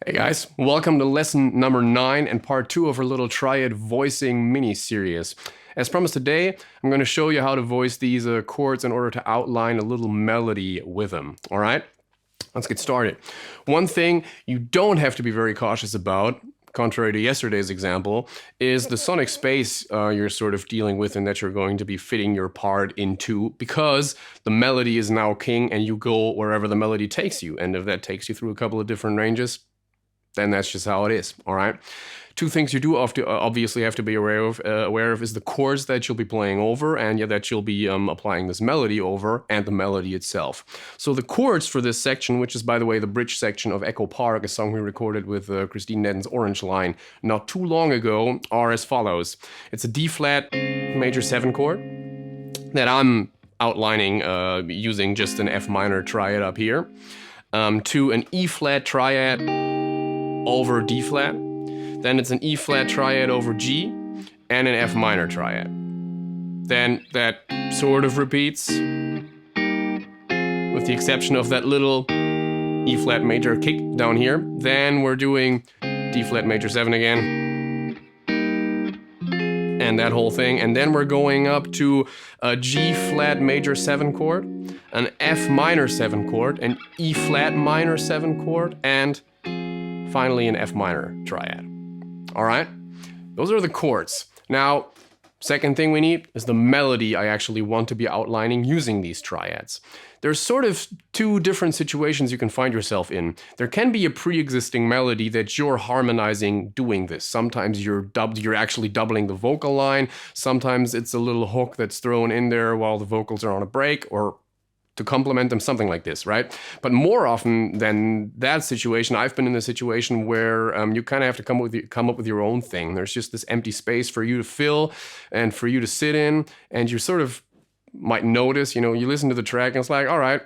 Hey guys, welcome to lesson number 9 and part 2 of our little Triad voicing mini-series. As promised today, I'm going to show you how to voice these chords in order to outline a little melody with them, alright? Let's get started. One thing you don't have to be very cautious about, contrary to yesterday's example, is the sonic space you're sort of dealing with and that you're going to be fitting your part into, because the melody is now king and you go wherever the melody takes you. And if that takes you through a couple of different ranges, then that's just how it is, all right? Two things you do obviously have to be aware of is the chords that you'll be playing over and that you'll be applying this melody over, and the melody itself. So the chords for this section, which is, by the way, the bridge section of Echo Park, a song we recorded with Christine Nedden's Orange Line not too long ago, are as follows. It's a D-flat major 7 chord that I'm outlining using just an F minor triad up here, to an E-flat triad over D flat, then it's an E flat triad over G, and an F minor triad. Then that sort of repeats, with the exception of that little E flat major kick down here. Then we're doing D flat major 7 again, and that whole thing. And then we're going up to a G flat major 7 chord, an F minor 7 chord, an E flat minor 7 chord, and finally an F minor triad. All right, those are the chords. Now, second thing we need is the melody I actually want to be outlining using these triads. There's sort of two different situations you can find yourself in. There can be a pre-existing melody that you're harmonizing doing this. Sometimes you're actually doubling the vocal line. Sometimes it's a little hook that's thrown in there while the vocals are on a break, or to complement them, something like this, right? But more often than that situation, I've been in a situation where you kind of have to come up with your own thing. There's just this empty space for you to fill and for you to sit in, and you sort of might notice, you listen to the track and it's like, all right,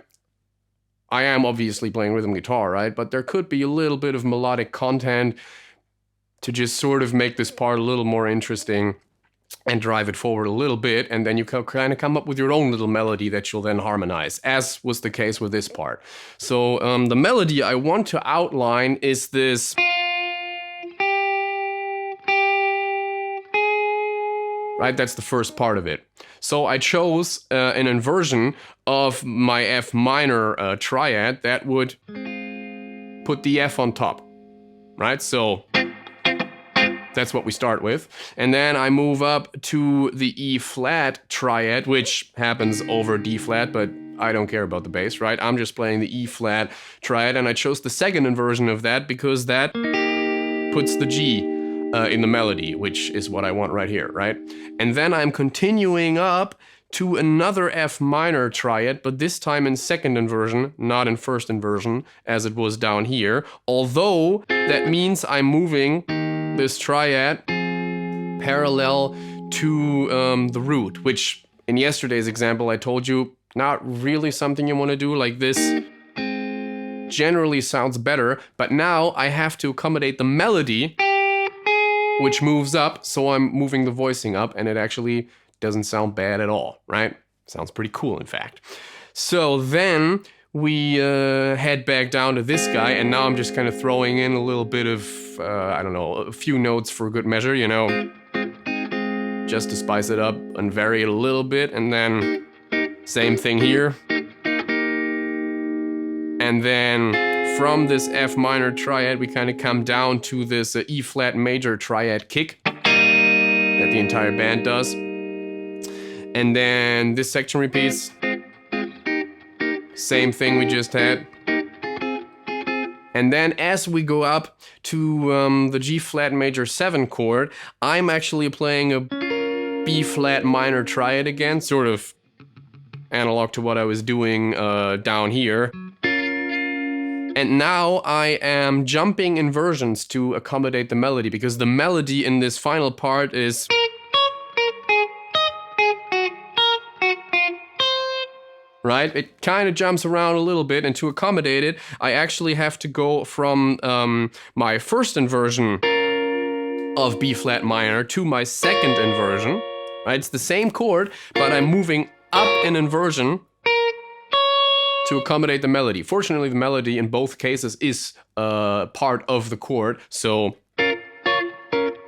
I am obviously playing rhythm guitar, right? But there could be a little bit of melodic content to just sort of make this part a little more interesting and drive it forward a little bit, and then you can kind of come up with your own little melody that you'll then harmonize, as was the case with this part. So the melody I want to outline is this. Right, that's the first part of it. So I chose an inversion of my F minor triad that would put the F on top, right? So that's what we start with. And then I move up to the E flat triad, which happens over D flat, but I don't care about the bass, right? I'm just playing the E flat triad, and I chose the second inversion of that because that puts the G in the melody, which is what I want right here, right? And then I'm continuing up to another F minor triad, but this time in second inversion, not in first inversion, as it was down here. Although that means I'm moving this triad parallel to the root, which in yesterday's example I told you, not really something you want to do. Like this generally sounds better, but now I have to accommodate the melody, which moves up, so I'm moving the voicing up, and it actually doesn't sound bad at all, right? Sounds pretty cool, in fact. So then we head back down to this guy, and now I'm just kind of throwing in a little bit of, I don't know, a few notes for good measure, just to spice it up and vary it a little bit, and then same thing here. And then from this F minor triad, we kind of come down to this E flat major triad kick that the entire band does. And then this section repeats. Same thing we just had. And then as we go up to the G flat major 7 chord, I'm actually playing a B flat minor triad again, sort of analog to what I was doing down here. And now I am jumping inversions to accommodate the melody, because the melody in this final part is right? It kind of jumps around a little bit, and to accommodate it, I actually have to go from my first inversion of B flat minor to my second inversion, right? It's the same chord, but I'm moving up an inversion to accommodate the melody. Fortunately, the melody in both cases is part of the chord, so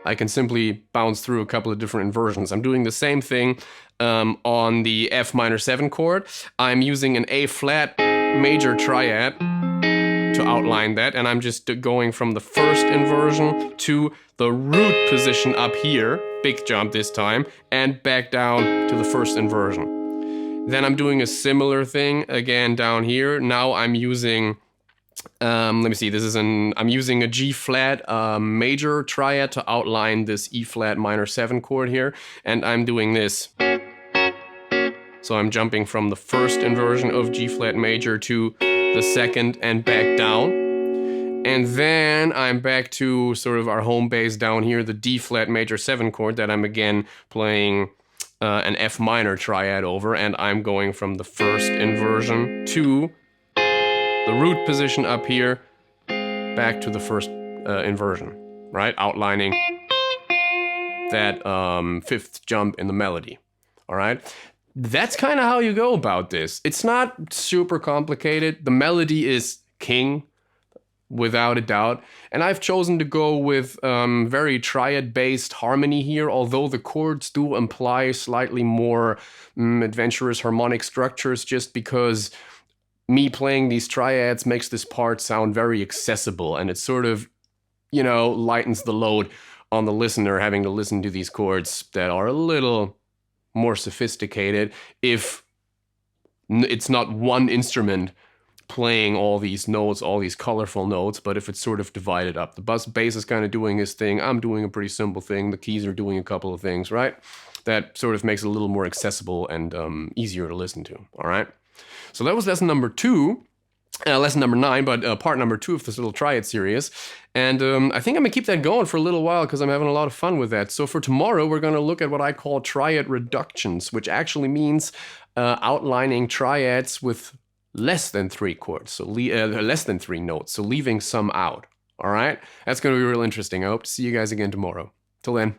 I can simply bounce through a couple of different inversions. I'm doing the same thing on the F minor 7 chord. I'm using an A flat major triad to outline that, and I'm just going from the first inversion to the root position up here, big jump this time, and back down to the first inversion. Then I'm doing a similar thing again down here. Now I'm using let me see, I'm using a G flat major triad to outline this E flat minor 7 chord here, and I'm doing this. So I'm jumping from the first inversion of G flat major to the second and back down. And then I'm back to sort of our home base down here, the D flat major 7 chord that I'm again playing an F minor triad over, and I'm going from the first inversion to the root position up here, back to the first inversion, right? Outlining that fifth jump in the melody, all right? That's kind of how you go about this. It's not super complicated. The melody is king, without a doubt. And I've chosen to go with very triad-based harmony here, although the chords do imply slightly more adventurous harmonic structures, just because me playing these triads makes this part sound very accessible, and it sort of, you know, lightens the load on the listener having to listen to these chords that are a little more sophisticated if it's not one instrument playing all these notes, all these colorful notes, but if it's sort of divided up. The bass is kind of doing his thing, I'm doing a pretty simple thing, the keys are doing a couple of things, right? That sort of makes it a little more accessible and easier to listen to, all right? So that was lesson number 2, lesson number 9, but part number 2 of this little triad series. And I think I'm gonna keep that going for a little while because I'm having a lot of fun with that. So for tomorrow, we're gonna look at what I call triad reductions, which actually means outlining triads with less than 3 chords, so less than 3 notes, so leaving some out. All right, that's gonna be real interesting. I hope to see you guys again tomorrow. Till then.